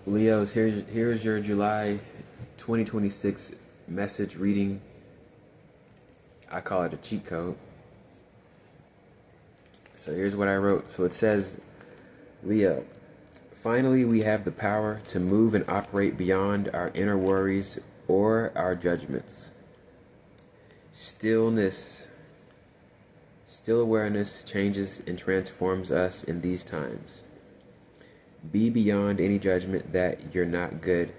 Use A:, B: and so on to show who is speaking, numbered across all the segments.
A: Leos, here's your July 2026 message reading. I call it a cheat code. So here's what I wrote. So it says, Leo, finally we have the power to move and operate beyond our inner worries or our judgments. Stillness, still awareness changes and transforms us in these times. Be beyond any judgment that you're not good.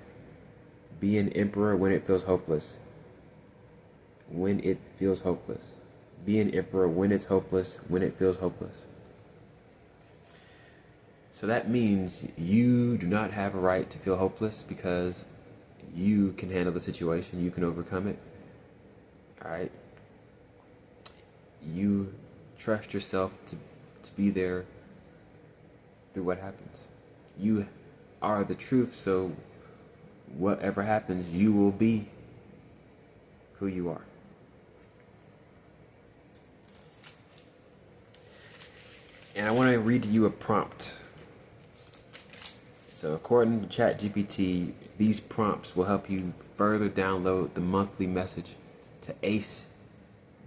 A: Be an emperor when it feels hopeless. When it feels hopeless. Be an emperor when it's hopeless, when it feels hopeless. So that means you do not have a right to feel hopeless because you can handle the situation, you can overcome it. Alright? You trust yourself to be there through what happens. You are the truth, so whatever happens, you will be who you are. And I want to read to you a prompt. So according to ChatGPT, these prompts will help you further download the monthly message to ace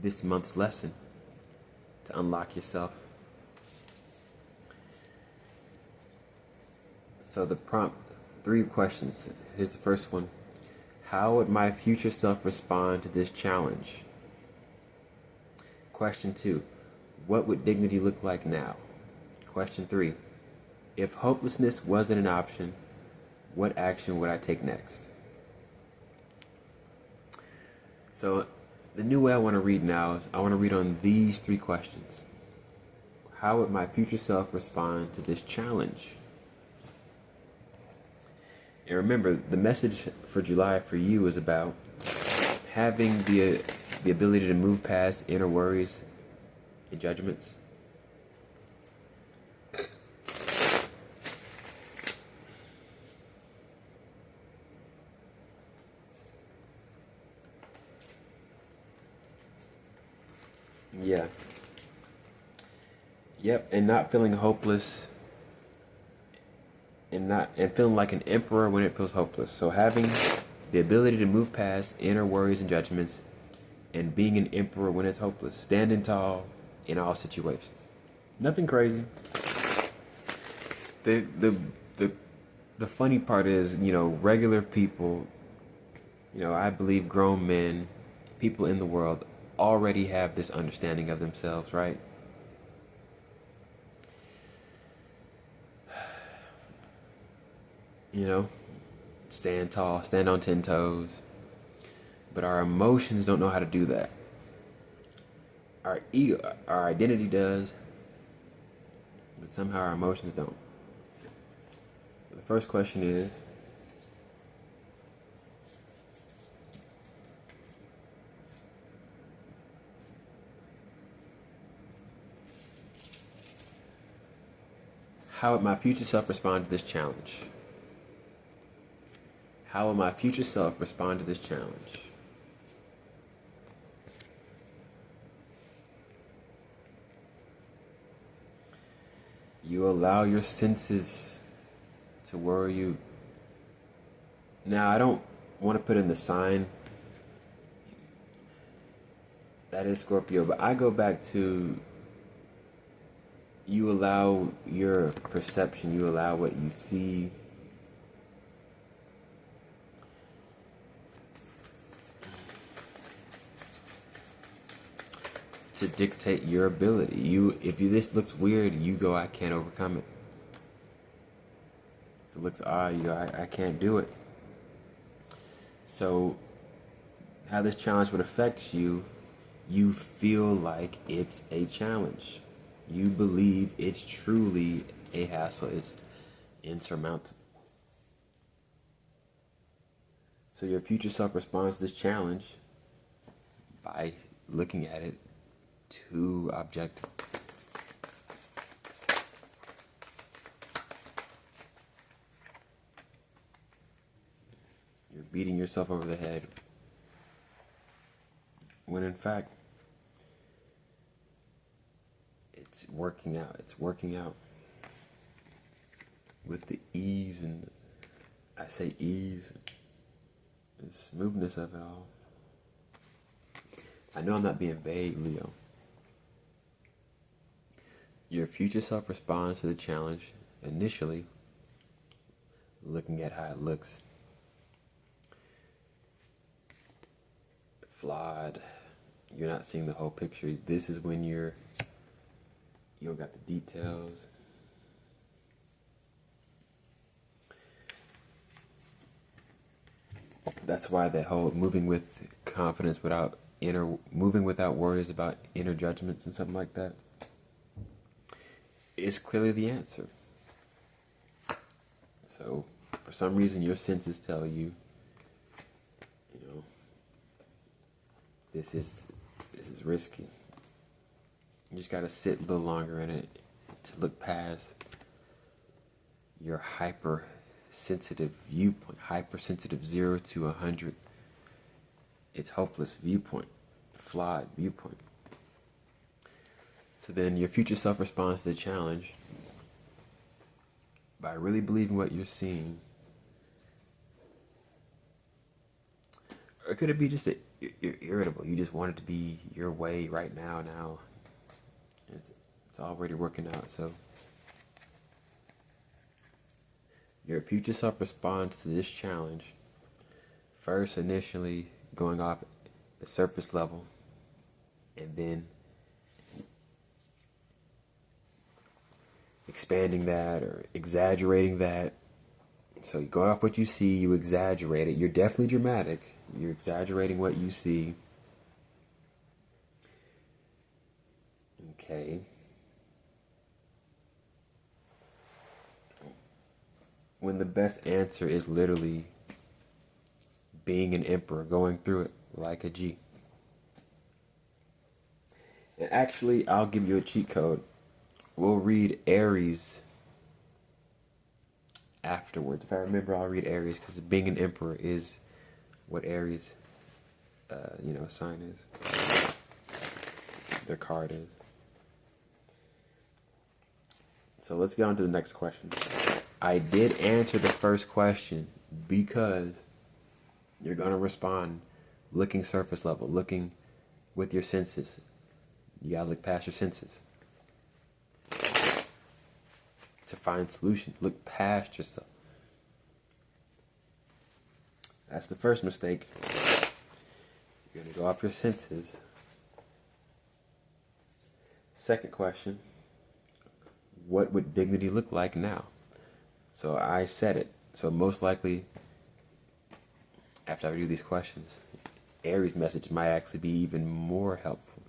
A: this month's lesson, to unlock yourself. So the prompt, 3 questions. Here's the first one. How would my future self respond to this challenge? Question 2. What would dignity look like now? Question 3. If hopelessness wasn't an option, what action would I take next? So the new way I want to read now is I want to read on these 3 questions. How would my future self respond to this challenge? And remember, the message for July for you is about having the ability to move past inner worries and judgments. Yeah. Yep, and not feeling hopeless and feeling like an emperor when it feels hopeless. So having the ability to move past inner worries and judgments and being an emperor when it's hopeless. Standing tall in all situations. Nothing crazy. The funny part is, regular people, I believe grown men, people in the world already have this understanding of themselves, right? Stand tall, stand on 10 toes. But our emotions don't know how to do that. Our ego, our identity does, but somehow our emotions don't. The first question is, how would my future self respond to this challenge? How will my future self respond to this challenge? You allow your senses to worry you. Now, I don't want to put in the sign that is Scorpio, but I go back to you allow your perception, you allow what you see to dictate your ability. If this looks weird, you go, I can't overcome it. If it looks odd, you go, I can't do it. So, how this challenge would affect you, you feel like it's a challenge. You believe it's truly a hassle. It's insurmountable. So your future self responds to this challenge by looking at it too objective. You're beating yourself over the head when in fact it's working out. It's working out with the ease and I say ease, the smoothness of it all. I know I'm not being vague, Leo. Your future self responds to the challenge initially, looking at how it looks. Flawed. You're not seeing the whole picture. This is when you don't got the details. That's why that whole moving with confidence moving without worries about inner judgments and something like that is clearly the answer. So, for some reason, your senses tell you, this is risky. You just gotta sit a little longer in it to look past your hypersensitive viewpoint, hypersensitive 0 to 100. It's hopeless viewpoint, flawed viewpoint. So then your future self responds to the challenge by really believing what you're seeing. Or could it be just that you're irritable? You just want it to be your way right now. It's already working out. So your future self responds to this challenge first initially going off the surface level, and then expanding that or exaggerating that. So you go off what you see, you exaggerate it. You're definitely dramatic. You're exaggerating what you see. Okay. When the best answer is literally being an emperor, going through it like a G. And actually, I'll give you a cheat code. We'll read Aries afterwards. If I remember, I'll read Aries, because being an emperor is what Aries, sign is. Their card is. So let's get on to the next question. I did answer the first question because you're going to respond looking surface level, looking with your senses. You got to look past your senses to find solutions. Look past yourself. That's the first mistake. You're going to go off your senses. Second question, what would dignity look like now? So I said it. So most likely, after I review these questions, Aries' message might actually be even more helpful.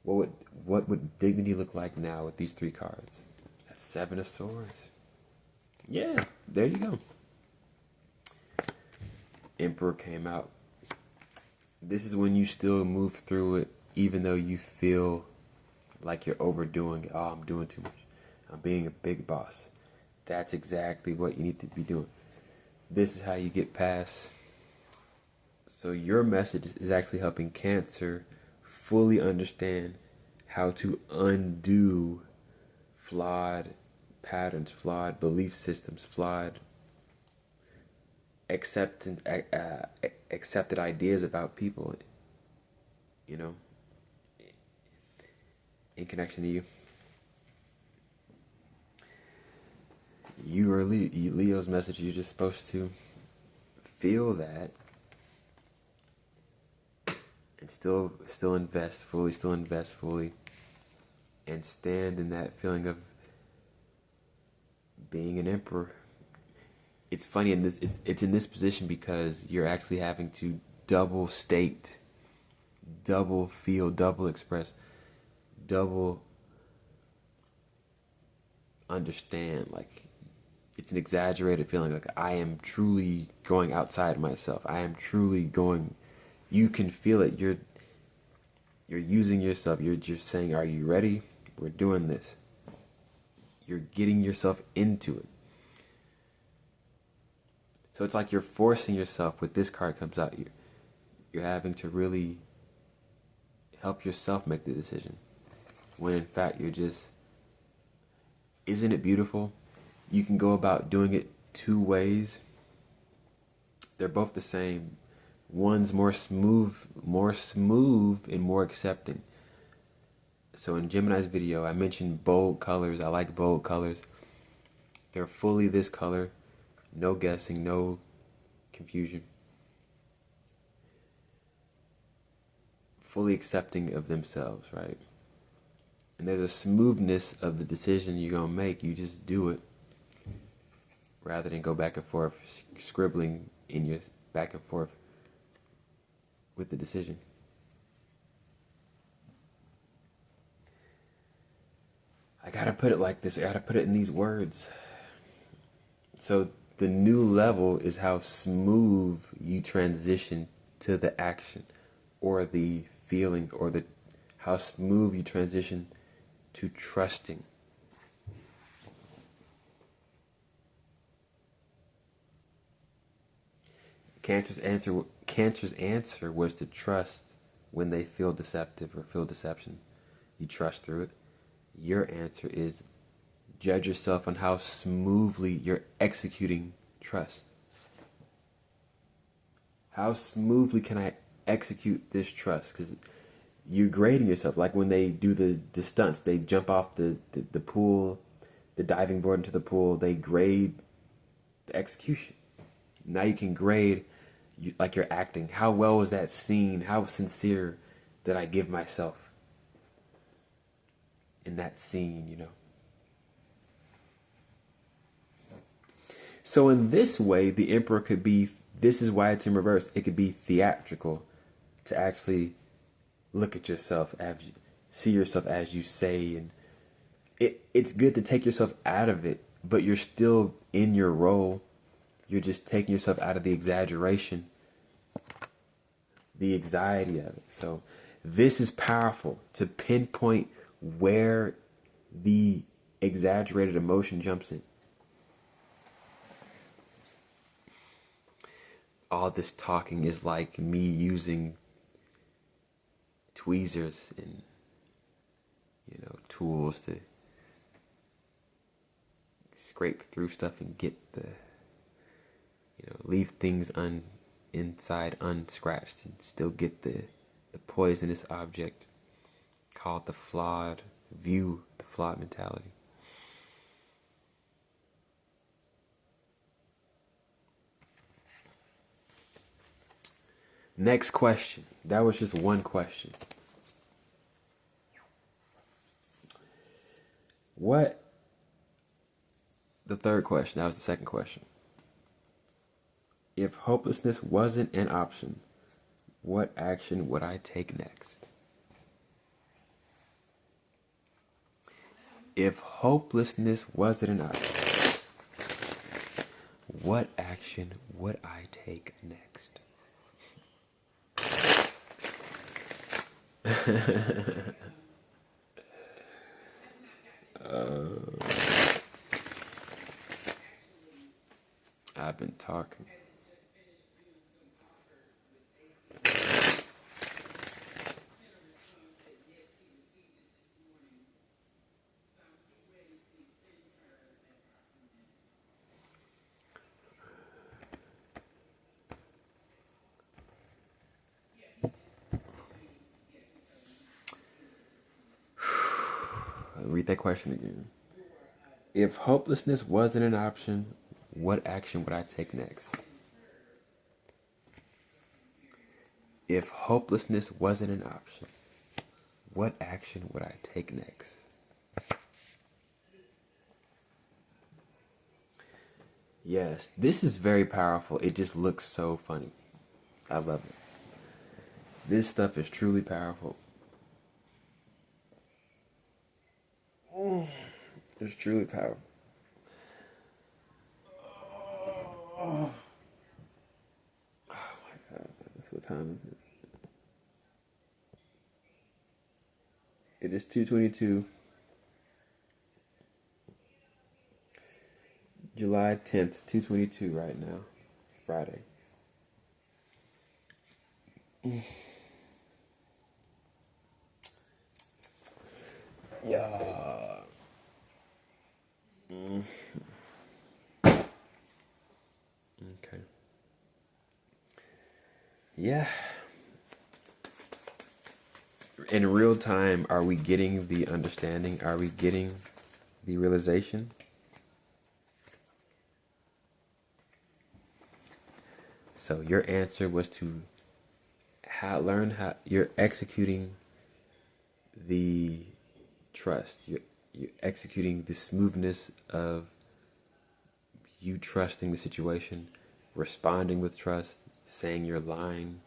A: What would dignity look like now with these three cards? That's Seven of Swords. Yeah, there you go. Emperor came out. This is when you still move through it, even though you feel like you're overdoing it. Oh, I'm doing too much. I'm being a big boss. That's exactly what you need to be doing. This is how you get past. So your message is actually helping Cancer fully understand how to undo flawed patterns, flawed belief systems, flawed accepted ideas about people, in connection to you. You are Leo's message. You're just supposed to feel that and still invest fully, and stand in that feeling of being an emperor. It's funny it's in this position because you're actually having to double state, double feel, double express, double understand. Like, it's an exaggerated feeling. Like, I am truly going outside myself. I am truly going. You can feel it. You're using yourself. You're just saying, "Are you ready? We're doing this." You're getting yourself into it. So it's like you're forcing yourself. With this card comes out, you're having to really help yourself make the decision. When in fact you're just. Isn't it beautiful? You can go about doing it two ways. They're both the same. One's more smooth and more accepting. So in Gemini's video, I mentioned bold colors. I like bold colors. They're fully this color. No guessing, no confusion. Fully accepting of themselves, right? And there's a smoothness of the decision you're going to make. You just do it rather than go back and forth, scribbling in your back and forth with the decision. I gotta put it like this. I gotta put it in these words. So the new level is how smooth you transition to the action or the feeling or how smooth you transition to trusting. Cancer's answer was to trust when they feel deceptive or feel deception. You trust through it. Your answer is judge yourself on how smoothly you're executing trust. How smoothly can I execute this trust? Because you're grading yourself. Like when they do the stunts, they jump off the pool, the diving board into the pool, they grade the execution. Now you can grade like you're acting. How well was that scene? How sincere did I give myself in that scene, you know? So in this way, the Emperor could be, this is why it's in reverse, it could be theatrical to actually look at yourself, see yourself as you say, and it's good to take yourself out of it, but you're still in your role. You're just taking yourself out of the exaggeration, the anxiety of it. So this is powerful to pinpoint where the exaggerated emotion jumps in. All this talking is like me using tweezers and, tools to scrape through stuff and get leave things inside unscratched and still get the poisonous object called the flawed mentality. Next question. That was just one question. The third question, that was the second question. If hopelessness wasn't an option, what action would I take next? If hopelessness wasn't an option, what action would I take next? I've been talking. Read that question again. If hopelessness wasn't an option, what action would I take next? If hopelessness wasn't an option, what action would I take next? Yes, this is very powerful. It just looks so funny. I love it. This stuff is truly powerful. It's truly powerful. Oh my God, that's what time is it? It is 2:22. July 10th, 2:22 right now. Friday. Yeah. Okay. Yeah. In real time, are we getting the understanding? Are we getting the realization? So your answer was to learn how you're executing the trust. You're executing the smoothness of you trusting the situation, responding with trust, saying your line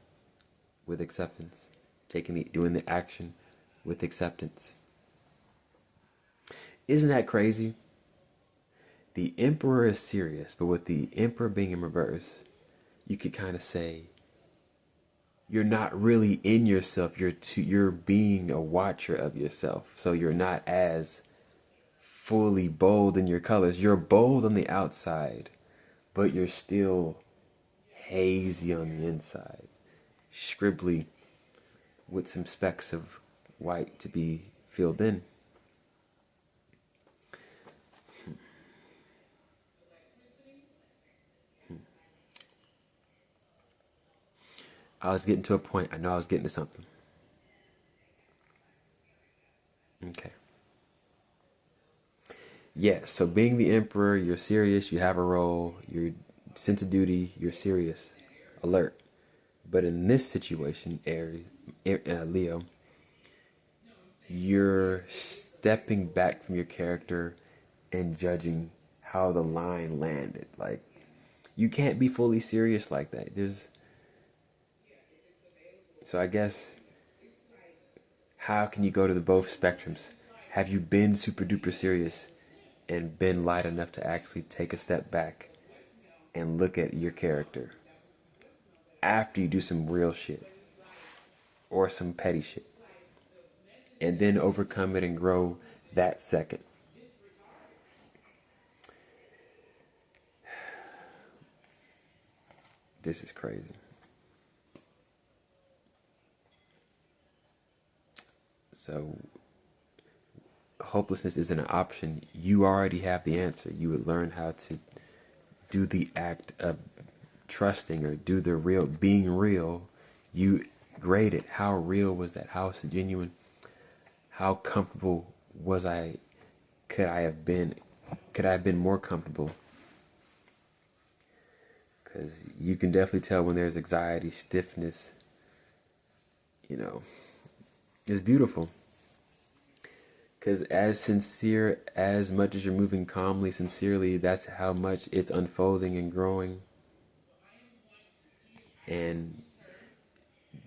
A: with acceptance, doing the action with acceptance. Isn't that crazy? The Emperor is serious, but with the Emperor being in reverse, you could kind of say you're not really in yourself. You're being a watcher of yourself. So you're not as fully bold in your colors. You're bold on the outside, but you're still hazy on the inside, scribbly with some specks of white to be filled in. I was getting to a point. I know I was getting to something. Okay. Yeah, so being the emperor, you're serious, you have a role, your sense of duty, you're serious, alert. But in this situation, Leo, you're stepping back from your character and judging how the line landed. Like, you can't be fully serious like that. So I guess, how can you go to the both spectrums? Have you been super duper serious and been light enough to actually take a step back and look at your character after you do some real shit or some petty shit, and then overcome it and grow that second? This is crazy. So hopelessness isn't an option. You already have the answer. You would learn how to do the act of trusting or do the real, being real. You grade it. How real was that? How genuine? How comfortable was I? Could I have been more comfortable? Because you can definitely tell when there's anxiety, stiffness. It's beautiful. Because as sincere, as much as you're moving calmly, sincerely, that's how much it's unfolding and growing and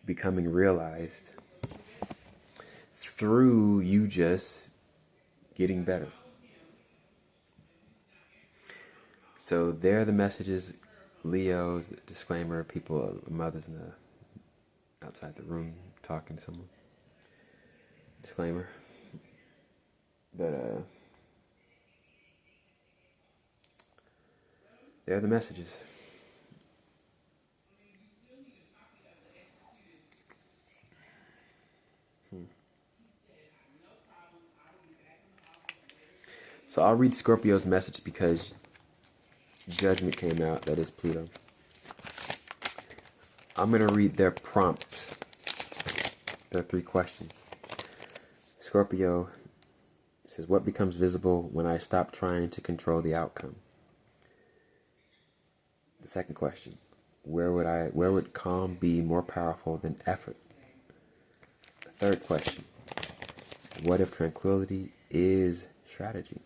A: becoming realized through you just getting better. So there are the messages, Leo's disclaimer, people, mothers in the outside the room talking to someone. Disclaimer. But there are the messages. So I'll read Scorpio's message because judgment came out, that is Pluto. I'm going to read their prompt. There are 3 questions. Scorpio says, what becomes visible when I stop trying to control the outcome? The second question, where would calm be more powerful than effort? The third question, what if tranquility is strategy?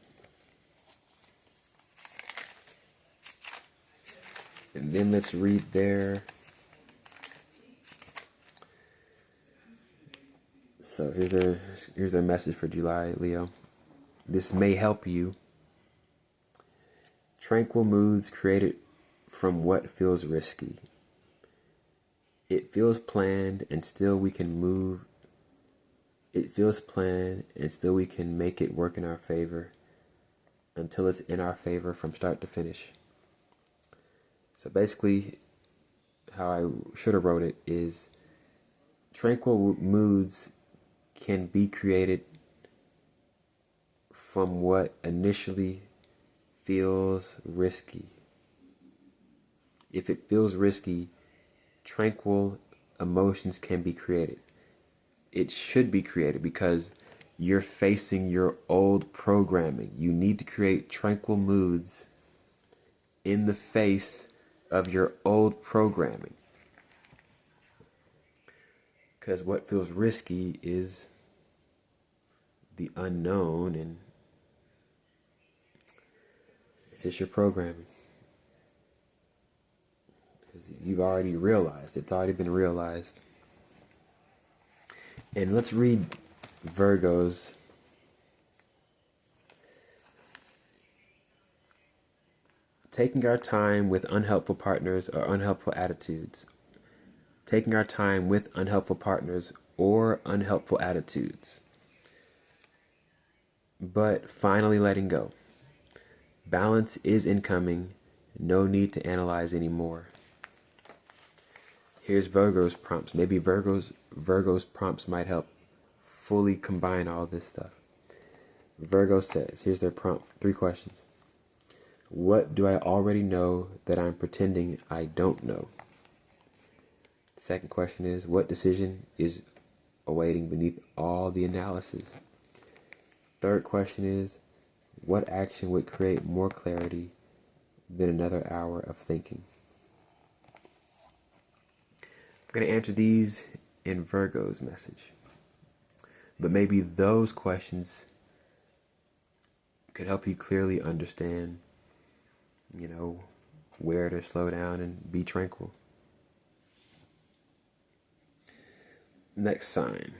A: And then let's read their... So here's their message for July, Leo. This may help you. Tranquil moods created from what feels risky. It feels planned and still we can move. It feels planned and still we can make it work in our favor until it's in our favor from start to finish. So basically, how I should have wrote it is, tranquil moods can be created from what initially feels risky. If it feels risky, tranquil emotions can be created. It should be created because you're facing your old programming. You need to create tranquil moods in the face of your old programming. Because what feels risky is the unknown, and it's just your programming. Because you've already realized, it's already been realized. And let's read Virgos. Taking our time with unhelpful partners or unhelpful attitudes. Taking our time with unhelpful partners or unhelpful attitudes. But finally letting go. Balance is incoming. No need to analyze anymore. Here's Virgo's prompts. Maybe Virgo's prompts might help fully combine all this stuff. Virgo says, here's their prompt, 3 questions. What do I already know that I'm pretending I don't know? Second question is, what decision is awaiting beneath all the analysis? Third question is, what action would create more clarity than another hour of thinking? I'm going to answer these in Virgo's message. But maybe those questions could help you clearly understand, where to slow down and be tranquil. Next sign.